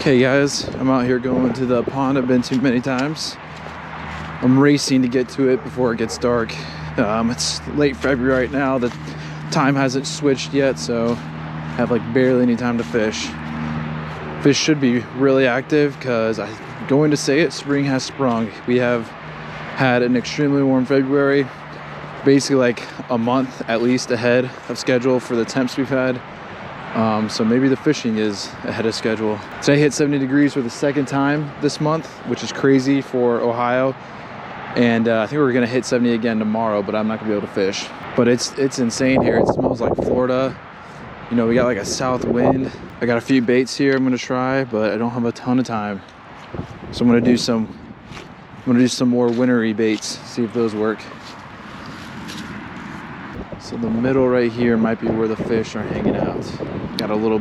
Okay guys, I'm out here going to the pond I've been to many times. I'm racing to get to it before it gets dark. It's late February right now. The time hasn't switched yet, so I have like barely any time to fish. Fish should be really active because I'm going to say it, spring has sprung. We have had an extremely warm February, basically like a month at least ahead of schedule for the temps we've had. So maybe the fishing is ahead of schedule. Today hit 70 degrees for the second time this month, which is crazy for Ohio. And I think we're gonna hit 70 again tomorrow, but I'm not gonna be able to fish. But it's insane here. It smells like Florida. You know, we got like a south wind. I got a few baits here I'm gonna try, but I don't have a ton of time. So I'm gonna do some more wintry baits, see if those work. So the middle right here might be where the fish are hanging out. Got a little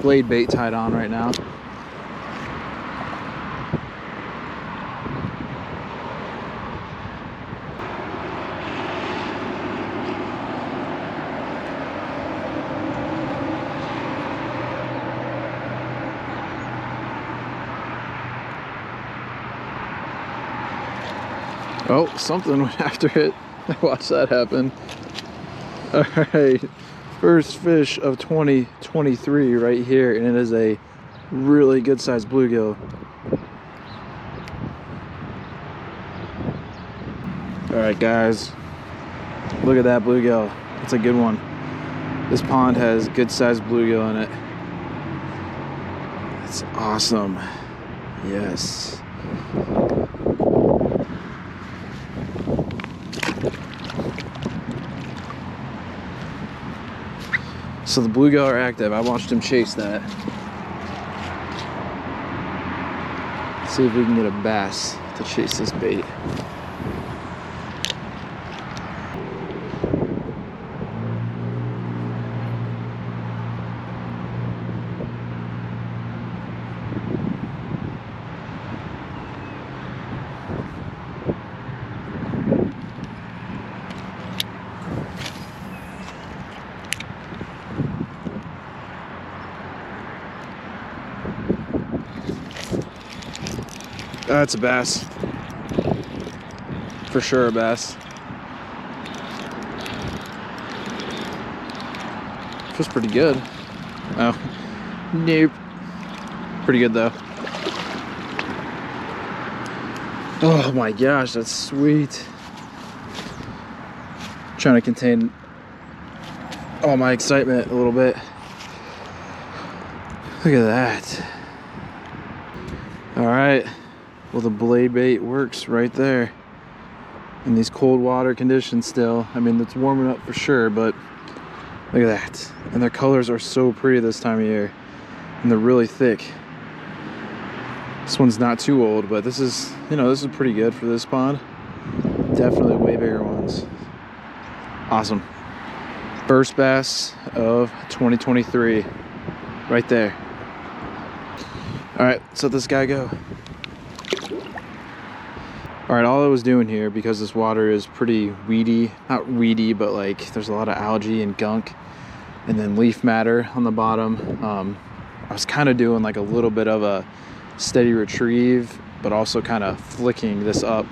blade bait tied on right now. Oh, something went after it. Watch that happen. All right, first fish of 2023 right here, and it is a really good sized bluegill. All right guys, look at that bluegill. It's a good one. This pond has good sized bluegill in it. It's awesome. Yes. So the bluegill are active. I watched him chase that. Let's see if we can get a bass to chase this bait. That's a bass. For sure a bass. Feels pretty good. Oh, nope. Pretty good though. Oh my gosh, that's sweet. Trying to contain all my excitement a little bit. Look at that. All right. Well, the blade bait works right there in these cold water conditions still. I mean, it's warming up for sure, but look at that. And their colors are so pretty this time of year, and they're really thick. This one's not too old, but this is, you know, this is pretty good for this pond. Definitely way bigger ones. Awesome. First bass of 2023 right there. All right, let's let this guy go. All right, all I was doing here, because this water is pretty weedy, not weedy, but like there's a lot of algae and gunk and then leaf matter on the bottom. I was kind of doing like a little bit of a steady retrieve, but also kind of flicking this up.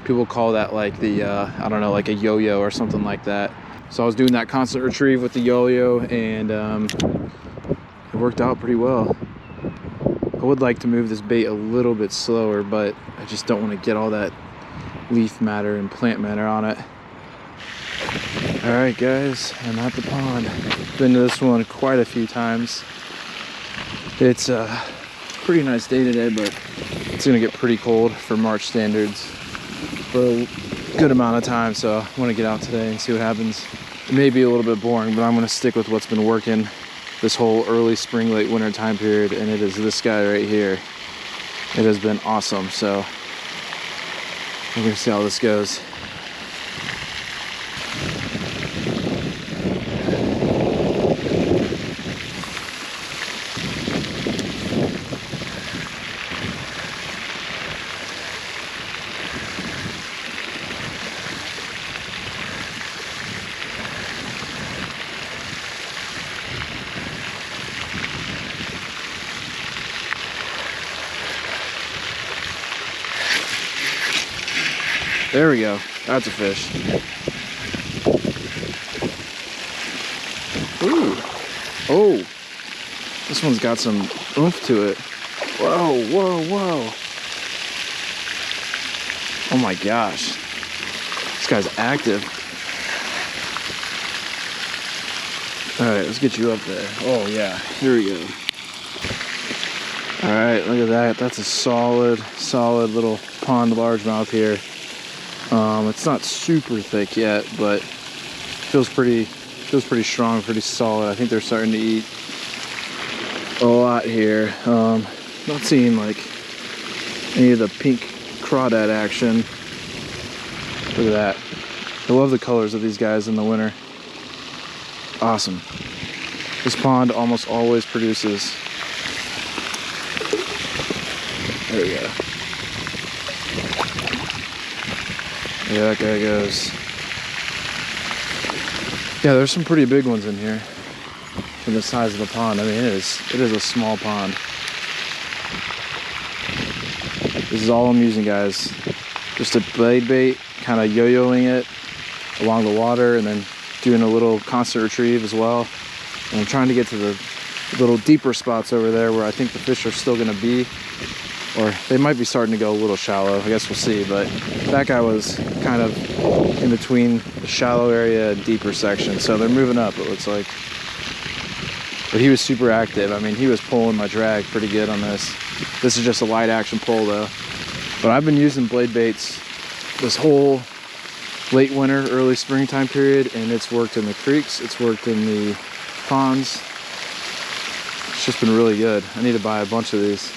People call that like the, I don't know, like a yo-yo or something like that. So I was doing that constant retrieve with the yo-yo, and it worked out pretty well. I would like to move this bait a little bit slower, but I just don't want to get all that leaf matter and plant matter on it. All right, guys, I'm at the pond. Been to this one quite a few times. It's a pretty nice day today, but it's gonna get pretty cold for March standards for a good amount of time, so I want to get out today and see what happens. It may be a little bit boring, but I'm gonna stick with what's been working this whole early spring, late winter time period, and it is this guy right here. It has been awesome, so we're gonna see how this goes. There we go. That's a fish. Ooh. Oh. This one's got some oomph to it. Whoa, whoa, whoa. Oh my gosh. This guy's active. All right, let's get you up there. Oh yeah, here we go. All right, look at that. That's a solid little pond largemouth here. It's not super thick yet, but feels pretty strong, pretty solid. I think they're starting to eat a lot here. Not seeing like any of the pink crawdad action. Look at that. I love the colors of these guys in the winter. Awesome. This pond almost always produces. There we go. Yeah, that guy goes. Yeah, there's some pretty big ones in here for the size of the pond. I mean, it is a small pond. This is all I'm using, guys. Just a blade bait, kind of yo-yoing it along the water and then doing a little constant retrieve as well. And I'm trying to get to the little deeper spots over there where I think the fish are still gonna be, or they might be starting to go a little shallow. I guess we'll see, but that guy was kind of in between the shallow area and deeper section. So they're moving up, it looks like. But he was super active. I mean, he was pulling my drag pretty good on this. This is just a light action pull though. But I've been using blade baits this whole late winter, early springtime period, and it's worked in the creeks, it's worked in the ponds. It's just been really good. I need to buy a bunch of these.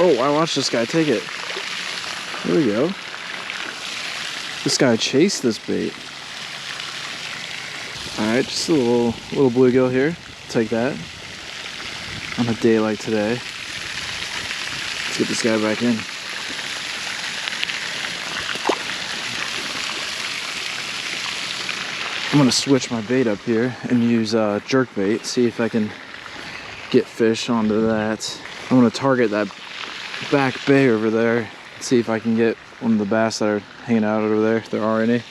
Oh, I watched this guy take it. There we go. This guy chased this bait. All right, just a little bluegill here. Take that. On a day like today. Let's get this guy back in. I'm gonna switch my bait up here and use jerkbait. See if I can get fish onto that. I'm gonna target that back bay over there. See if I can get one of the bass that are hanging out over there, if there are any.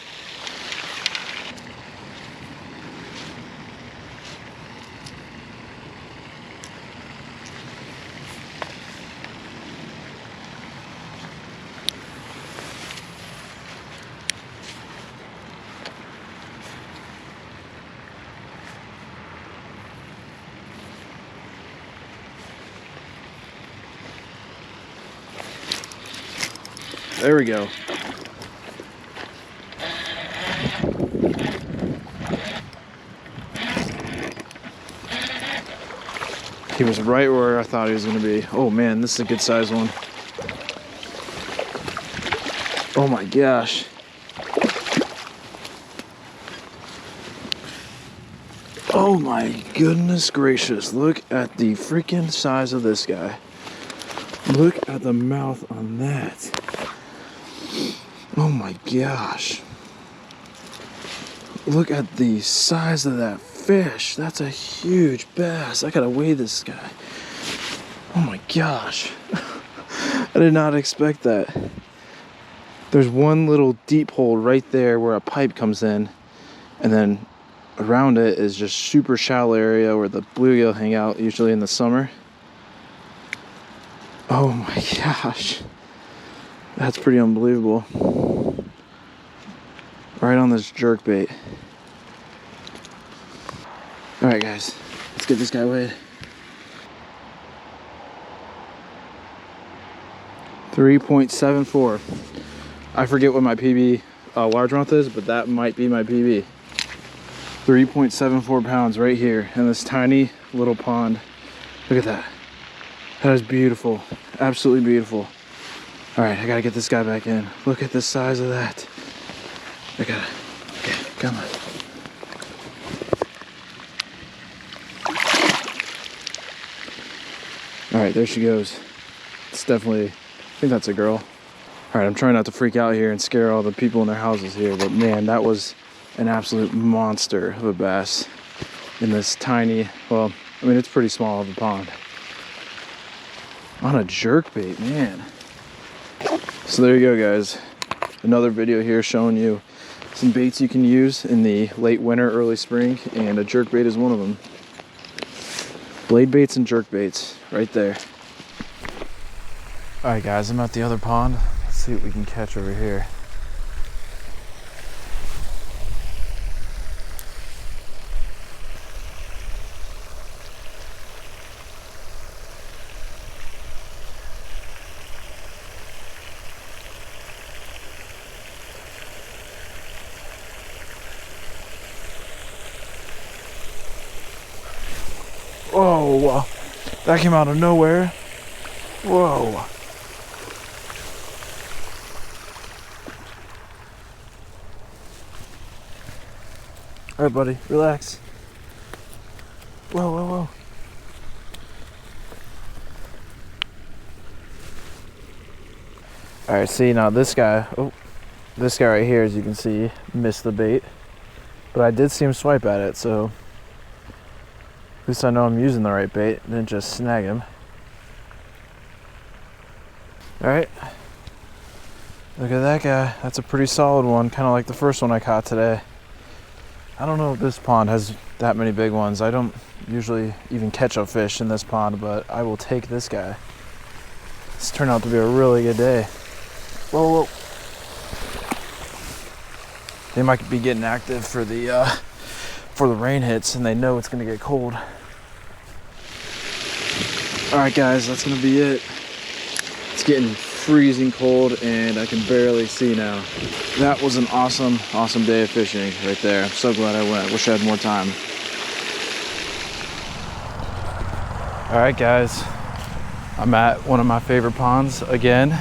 There we go. He was right where I thought he was going to be. Oh man, this is a good size one. Oh my gosh. Oh my goodness gracious. Look at the freaking size of this guy. Look at the mouth on that. Oh my gosh. Look at the size of that fish. That's a huge bass. I gotta weigh this guy. Oh my gosh. I did not expect that. There's one little deep hole right there where a pipe comes in, and then around it is just super shallow area where the bluegill hang out usually in the summer. Oh my gosh. That's pretty unbelievable. Right on this jerkbait. All right, guys, let's get this guy weighed. 3.74. I forget what my PB largemouth is, but that might be my PB. 3.74 pounds right here in this tiny little pond. Look at that. That is beautiful. Absolutely beautiful. All right, I gotta get this guy back in. Look at the size of that. I gotta, okay, come on. All right, there she goes. It's definitely, I think that's a girl. All right, I'm trying not to freak out here and scare all the people in their houses here, but man, that was an absolute monster of a bass in this tiny, well, I mean, it's pretty small of a pond. On a jerkbait, man. So there you go, guys. Another video here showing you some baits you can use in the late winter, early spring, and a jerkbait is one of them. Blade baits and jerkbaits, right there. All right, guys, I'm at the other pond. Let's see what we can catch over here. Whoa, that came out of nowhere. Whoa. All right, buddy, relax. Whoa, whoa, whoa. All right, see, now this guy right here, as you can see, missed the bait. But I did see him swipe at it, so at least I know I'm using the right bait, and then just snag him. All right, look at that guy. That's a pretty solid one, kind of like the first one I caught today. I don't know if this pond has that many big ones. I don't usually even catch a fish in this pond, but I will take this guy. This turned out to be a really good day. Whoa, whoa. They might be getting active for the rain hits, and they know it's gonna get cold. All right, guys, that's gonna be it. It's getting freezing cold, and I can barely see now. That was an awesome day of fishing right there. I'm so glad I went. Wish I had more time. All right, guys, I'm at one of my favorite ponds again.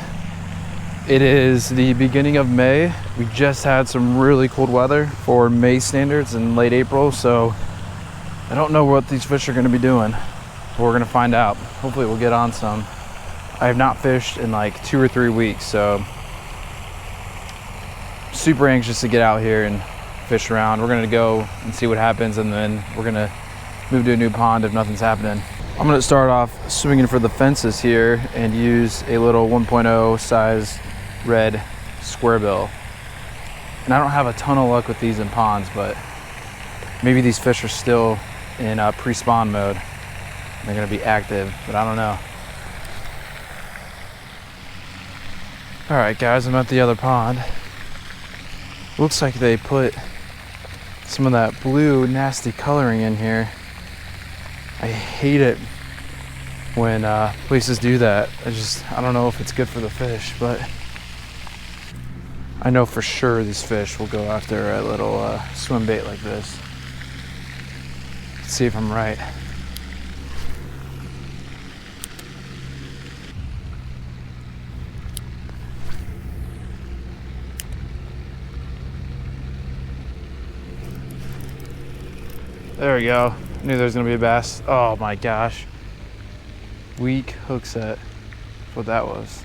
It is the beginning of May. We just had some really cold weather for May standards in late April, so I don't know what these fish are gonna be doing, but we're gonna find out. Hopefully we'll get on some. I have not fished in like 2 or 3 weeks, so super anxious to get out here and fish around. We're gonna go and see what happens, and then we're gonna move to a new pond if nothing's happening. I'm gonna start off swinging for the fences here and use a little 1.0 size red square bill. And I don't have a ton of luck with these in ponds, but maybe these fish are still in pre-spawn mode. They're gonna be active, but I don't know. All right, guys, I'm at the other pond. Looks like they put some of that blue nasty coloring in here. I hate it when places do that. I don't know if it's good for the fish, but I know for sure these fish will go after a little swim bait like this. Let's see if I'm right. There we go. I knew there was gonna be a bass. Oh my gosh. Weak hook set. That's what that was.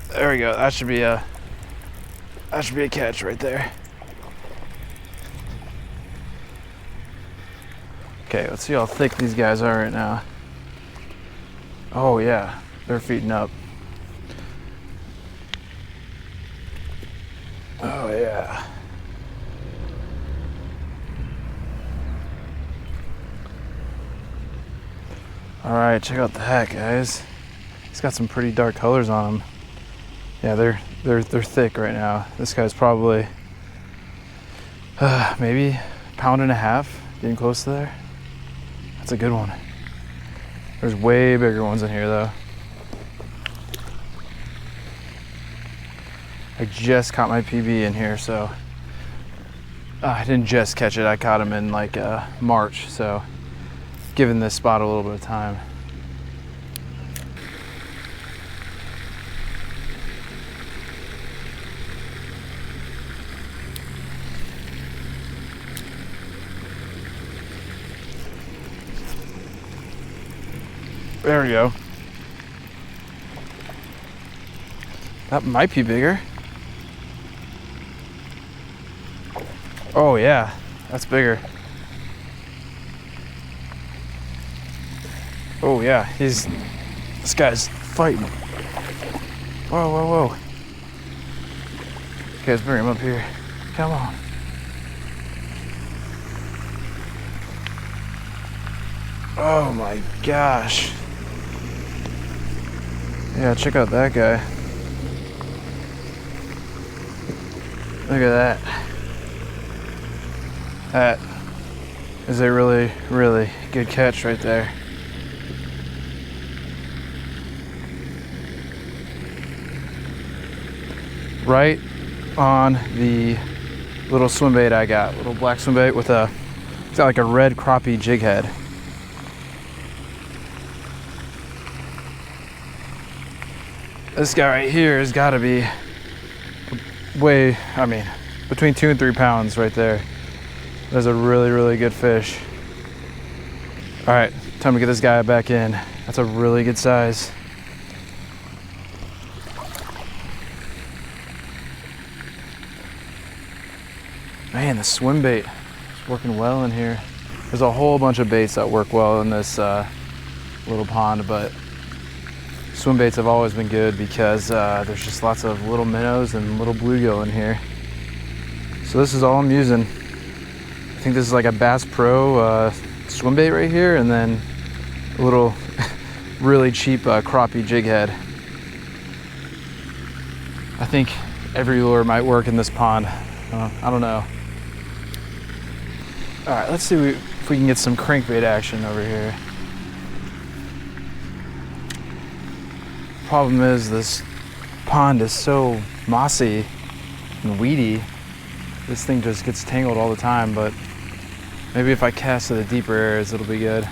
There we go. That should be a catch right there. Okay, let's see how thick these guys are right now. Oh yeah, they're feeding up. Oh yeah. All right, check out the hat, guys. He's got some pretty dark colors on him. Yeah, they're thick right now. This guy's probably maybe a pound and a half, getting close to there. That's a good one. There's way bigger ones in here though. I just caught my PB in here, so I didn't just catch it, I caught him in like March, so giving this spot a little bit of time. There we go. That might be bigger. Oh yeah, that's bigger. Oh yeah, this guy's fighting. Whoa, whoa, whoa. Okay, let's bring him up here. Come on. Oh my gosh. Yeah, check out that guy. Look at that. That is a really, really good catch right there. Right on the little swim bait I got. Little black swim bait with it's got like a red crappie jig head. This guy right here has got to be between 2 and 3 pounds right there. That's a really, really good fish. All right, time to get this guy back in. That's a really good size. Man, the swim bait is working well in here. There's a whole bunch of baits that work well in this little pond, but swim baits have always been good because there's just lots of little minnows and little bluegill in here. So this is all I'm using. I think this is like a Bass Pro swim bait right here, and then a little really cheap crappie jig head. I think every lure might work in this pond. I don't know. All right, let's see if we can get some crankbait action over here. Problem is this pond is so mossy and weedy. This thing just gets tangled all the time, but maybe if I cast to the deeper areas, it'll be good.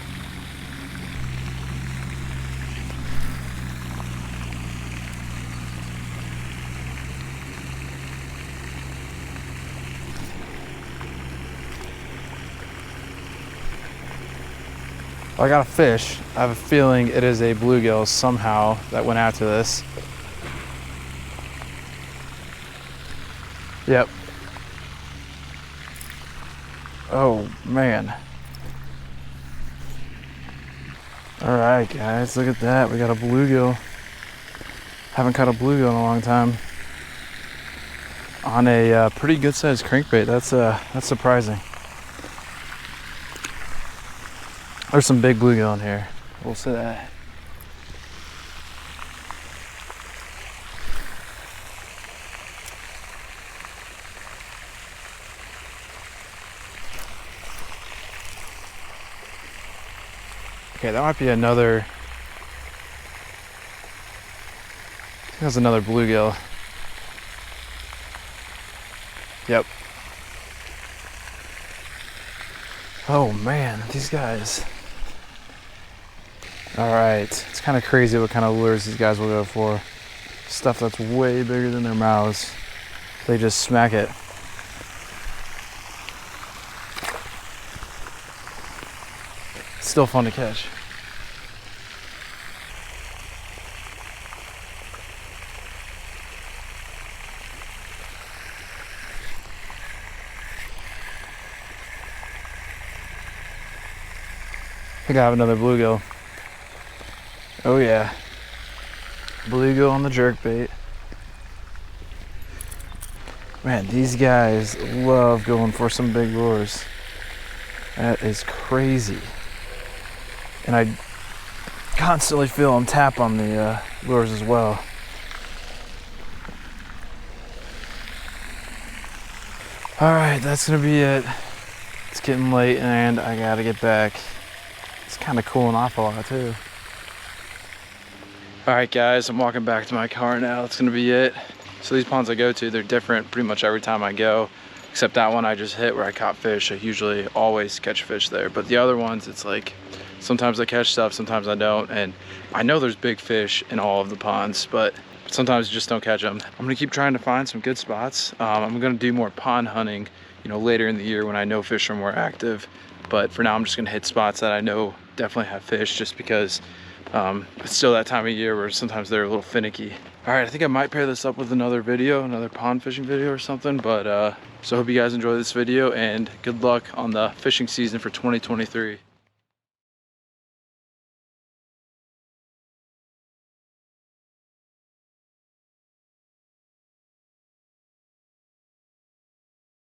I got a fish. I have a feeling it is a bluegill somehow that went after this. Yep. Oh man. All right, guys, look at that. We got a bluegill. Haven't caught a bluegill in a long time. On a pretty good sized crankbait. That's surprising. There's some big bluegill in here. We'll say that. Okay, that might be another. I think that's another bluegill. Yep. Oh man, these guys. All right, it's kind of crazy what kind of lures these guys will go for. Stuff that's way bigger than their mouths. They just smack it. Still fun to catch. I think I have another bluegill. Oh yeah, bluegill on the jerkbait. Man, these guys love going for some big lures. That is crazy. And I constantly feel them tap on the lures as well. All right, that's gonna be it. It's getting late and I gotta get back. It's kind of cooling off a lot too. All right guys, I'm walking back to my car now. That's gonna be it. So these ponds I go to, they're different pretty much every time I go. except that one I just hit where I caught fish. I usually always catch fish there, but the other ones, it's like sometimes I catch stuff, sometimes I don't, and I know there's big fish in all of the ponds, but sometimes you just don't catch them. I'm gonna keep trying to find some good spots. I'm gonna do more pond hunting, you know, later in the year when I know fish are more active, but for now I'm just gonna hit spots that I know definitely have fish, just because it's still that time of year where sometimes they're a little finicky. All right, I think I might pair this up with another video, another pond fishing video or something, but so I hope you guys enjoy this video, and good luck on the fishing season for 2023.